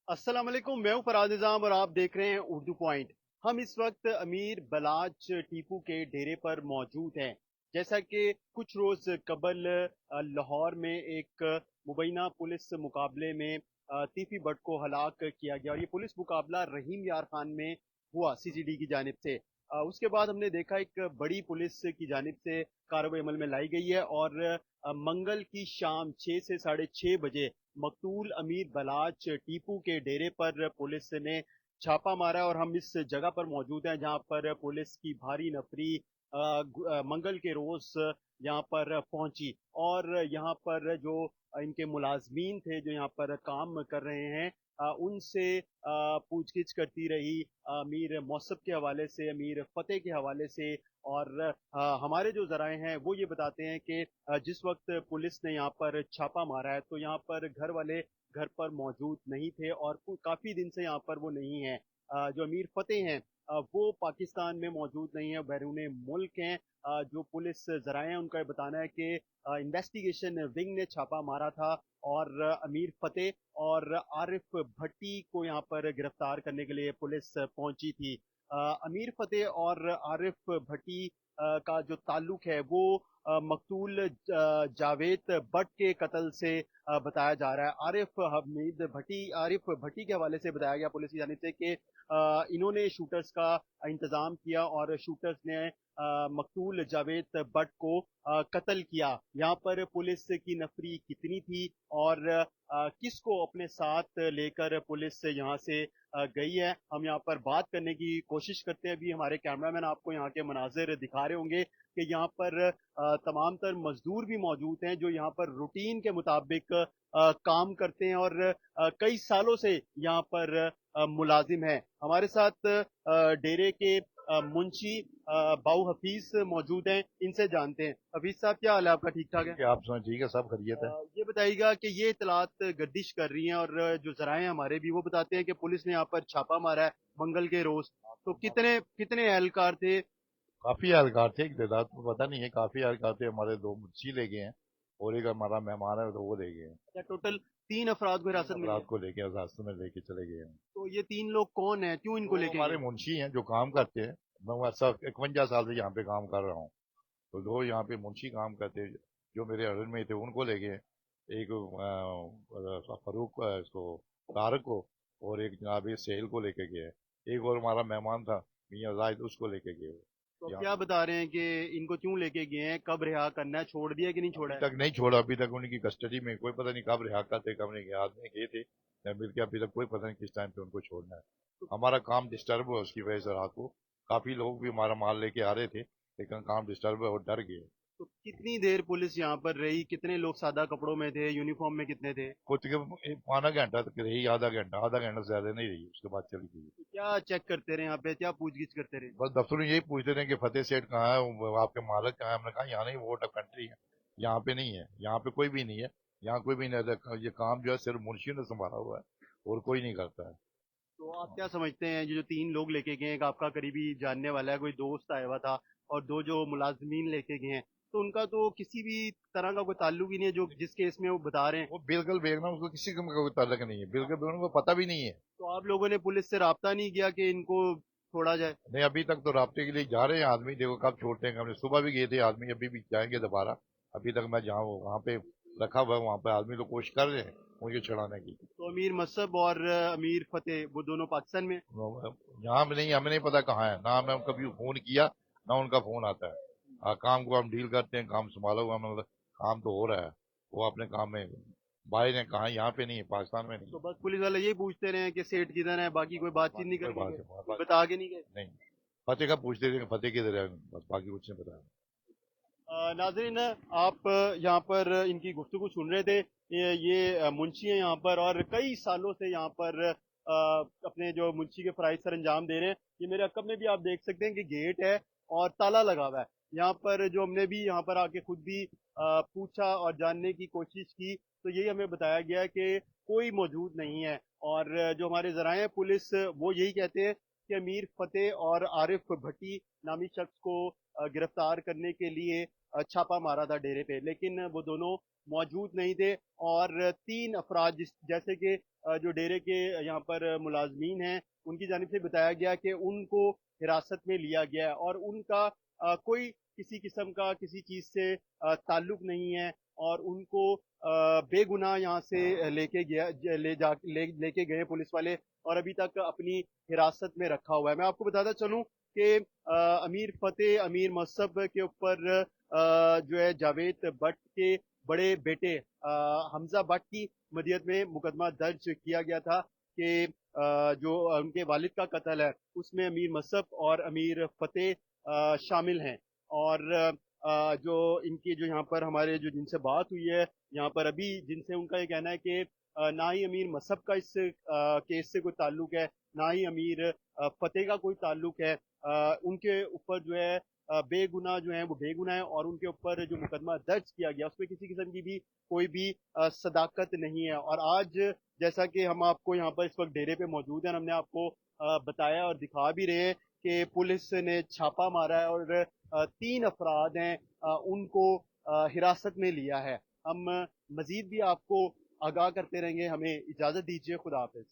अस्सलाम वालेकुम, मैं हूं फराज निज़ाम और आप देख रहे हैं उर्दू पॉइंट। हम इस वक्त अमीर बलाच टीपू के डेरे पर मौजूद हैं। जैसा कि कुछ रोज कबल लाहौर में एक मुबैना पुलिस मुकाबले में तीफी भट्ट को हलाक किया गया और ये पुलिस मुकाबला रहीम यार खान में हुआ सीसीडी की जानिब से। उसके बाद हमने देखा एक बड़ी पुलिस की जानिब से कार्रवाई अमल में लाई गई है और मंगल की शाम 6 से 6:30 बजे मकतूल अमीर बलाच टीपू के डेरे पर पुलिस ने छापा मारा और हम इस जगह पर मौजूद हैं जहां पर पुलिस की भारी नफरी मंगल के रोज यहाँ पर पहुंची और यहाँ पर जो इनके मुलाजमीन थे जो यहाँ पर काम कर रहे हैं उनसे पूछगिछ करती रही, अमीर मौसब के हवाले से, अमीर फतेह के हवाले से। और हमारे जो जराए हैं वो ये बताते हैं कि जिस वक्त पुलिस ने यहाँ पर छापा मारा है तो यहाँ पर घर वाले घर पर मौजूद नहीं थे और काफी दिन से यहाँ पर वो नहीं है। जो अमीर फतेह हैं वो पाकिस्तान में मौजूद नहीं है, बैरून मुल्क हैं। जो पुलिस जराए हैं उनका ये बताना है कि इन्वेस्टिगेशन विंग ने छापा मारा था और अमीर फतेह और आरिफ भट्टी को यहाँ पर गिरफ्तार करने के लिए पुलिस पहुंची थी। अमीर फतेह और आरिफ भट्टी का जो ताल्लुक है वो मकतूल जावेद भट्ट के कत्ल से बताया जा रहा है। आरिफ भट्टी के हवाले से बताया गया पुलिस की जानिब से कि इन्होंने शूटर्स का इंतजाम किया और शूटर्स ने मकतूल जावेद भट्ट को कत्ल किया। यहाँ पर पुलिस की नफरी कितनी थी और किसको अपने साथ लेकर पुलिस यहाँ से गई है, हम यहाँ पर बात करने की कोशिश करते हैं। अभी हमारे कैमरामैन आपको यहाँ के मनाजिर दिखा रहे होंगे कि यहाँ पर तमाम तर मजदूर भी मौजूद हैं जो यहाँ पर रूटीन के मुताबिक काम करते हैं और कई सालों से यहाँ पर मुलाजिम हैं। हमारे साथ डेरे के मुंशी बाऊ हफीज मौजूद हैं, इनसे जानते हैं। हफीज साहब, क्या हाल है आपका? ठीक ठाक है? कि आप सुना ठीक है, सब खैरियत है। ये बताइएगा कि ये इतलात गर्दिश कर रही हैं और जो जराए हैं हमारे भी वो बताते हैं कि पुलिस ने यहाँ पर छापा मारा है मंगल के रोज। तो कितने कितने एहलकार थे? काफी एहलकार थे, एक तादाद तो पता नहीं है, काफी एहलकार थे। हमारे दो मुंशी ले गए हैं और एक हमारा मेहमान है तो वो ले गए हैं। अच्छा, टोटल 3 अफराद को तीन हिरासत में लिया। अपराध को लेके हिरासत में लेके चले गए हैं। तो ये 3 लोग कौन है, क्यों इनको तो लेके हमारे गए? मुंशी हैं जो काम करते हैं। मैं ऐसा 51 साल से यहाँ पे काम कर रहा हूँ। तो दो यहाँ पे मुंशी काम करते हैं जो मेरे अरन में थे, उनको ले गए। एक फरूक इसको तारक को, और एक जनाब सेल को लेके गए। एक और हमारा मेहमान था मियाँ जाहिद, उसको लेके गए तो अब यहाँ क्या पे। बता रहे हैं कि इनको क्यों लेके गए हैं, कब रिहा करना है, छोड़ दिया कि नहीं छोड़ा अभी है? तक नहीं छोड़ा, अभी तक उनकी कस्टडी में, कोई पता नहीं कब रिहा करते कब नहीं। गए आदमी गए थे मिल के, अभी तक कोई पता नहीं किस टाइम पे उनको छोड़ना है। हमारा काम डिस्टर्ब हुआ उसकी वजह से। रात को काफी लोग भी हमारा माल लेके आ रहे थे लेकिन काम डिस्टर्ब हुआ और डर गए। तो कितनी देर पुलिस यहाँ पर रही, कितने लोग सादा कपड़ों में थे, यूनिफॉर्म में कितने थे? कुछ के पौना घंटा तक रही, आधा घंटा से ज्यादा नहीं रही, उसके बाद चली गई। तो क्या चेक करते रहे यहाँ पे, क्या पूछगिछ करते रहे? बस दफ्तर में यही पूछते रहे कि फतेह सेठ कहाँ है, आपके मालिक कहाँ है। हमने कहा यहाँ नहीं, वो आउट ऑफ कंट्री है, यहाँ पे नहीं है, यहाँ पे कोई भी नहीं है। यहाँ कोई भी नहीं रहता, ये काम जो है सिर्फ मुंशी ने संभाला हुआ है और कोई नहीं करता है। तो आप क्या समझते हैं, ये जो 3 लोग लेके गए हैं, एक आपका करीबी जानने वाला है, कोई दोस्त आया हुआ था, और दो जो मुलाजमीन लेके गए हैं, तो उनका तो किसी भी तरह का कोई ताल्लुक ही नहीं है जो जिस केस में वो बता रहे हैं। वो बिल्कुल बेगना, उसको किसी का कोई ताल्लुक नहीं है, बिल्कुल बेगना को पता भी नहीं है। तो आप लोगों ने पुलिस से राब्ता नहीं किया कि इनको छोड़ा जाए? नहीं, अभी तक तो राब्ते के लिए जा रहे हैं आदमी, देखो कब छोड़ते हैं। हमने सुबह भी गए थे आदमी, अभी भी जाएंगे दोबारा। अभी तक मैं जहाँ वहाँ पे रखा हुआ है, वहाँ पे आदमी तो कोशिश कर रहे हैं मुझे छुड़ाने की। तो अमीर मसब और अमीर फतेह वो दोनों पाकिस्तान में हैं? यहाँ में नहीं, हमें नहीं पता कहाँ है ना, हमें कभी फोन किया ना उनका फोन आता है। काम को हम डील करते हैं, काम संभाला हुआ मतलब, काम तो हो रहा है। वो अपने काम में बाहर है, कहाँ यहाँ पे नहीं है, पाकिस्तान में नहीं तो है। बस पुलिस वाले यही पूछते रहे हैं कि सेठ किधर है, बाकी कोई बातचीत नहीं बाकी कोई करके बात गए, कोई है बता के नहीं गए? नहीं। फतेह का पूछते थे कि फतेह किधर है, बस बाकी कुछ नहीं पता। नाज़रीन, आप यहाँ पर इनकी गुफ्तगू सुन रहे थे। ये मुंशी हैं यहाँ पर और कई सालों से यहाँ पर अपने जो मुंशी के फ़राइज़ सर अंजाम दे रहे हैं। ये मेरे अक़ब में भी आप देख सकते हैं कि गेट है और ताला लगा हुआ है। यहाँ पर जो हमने भी यहाँ पर आके खुद भी पूछा और जानने की कोशिश की तो यही हमें बताया गया है कि कोई मौजूद नहीं है। और जो हमारे ज़राए पुलिस वो यही कहते हैं कि अमीर फतेह और आरिफ भट्टी नामी शख्स को गिरफ्तार करने के लिए छापा मारा था डेरे पे, लेकिन वो दोनों मौजूद नहीं थे। और 3 अफराद जैसे कि जो डेरे के यहाँ पर मुलाजमीन हैं, उनकी जानिब से बताया गया कि उनको हिरासत में लिया गया है और उनका कोई किसी किस्म का किसी चीज़ से ताल्लुक नहीं है, और उनको बेगुनाह यहाँ से लेके गए पुलिस वाले, और अभी तक अपनी हिरासत में रखा हुआ है। मैं आपको बताता चलूँ कि अमीर फतेह अमीर मसहब के ऊपर जो है जावेद भट्ट के बड़े बेटे हमजा भट्ट की मदियत में मुकदमा दर्ज किया गया था कि जो उनके वालिद का कत्ल है उसमें अमीर मसहब और अमीर फतेह शामिल हैं। और जो इनकी जो यहाँ पर हमारे जो जिनसे बात हुई है यहाँ पर अभी, जिनसे उनका ये कहना है कि ना ही अमीर मसहब का इस केस से कोई ताल्लुक है, ना ही अमीर फतेह का कोई ताल्लुक है। उनके ऊपर जो है बेगुनाह जो है वो बेगुनाह है, और उनके ऊपर जो मुकदमा दर्ज किया गया उसमें किसी किस्म की भी कोई भी सदाकत नहीं है। और आज जैसा कि हम आपको यहाँ पर इस वक्त डेरे पे मौजूद हैं, हमने आपको बताया और दिखा भी रहे हैं कि पुलिस ने छापा मारा है और 3 अफराद हैं उनको हिरासत में लिया है। हम मजीद भी आपको आगाह करते रहेंगे। हमें इजाज़त दीजिए। खुदा हाफिज़।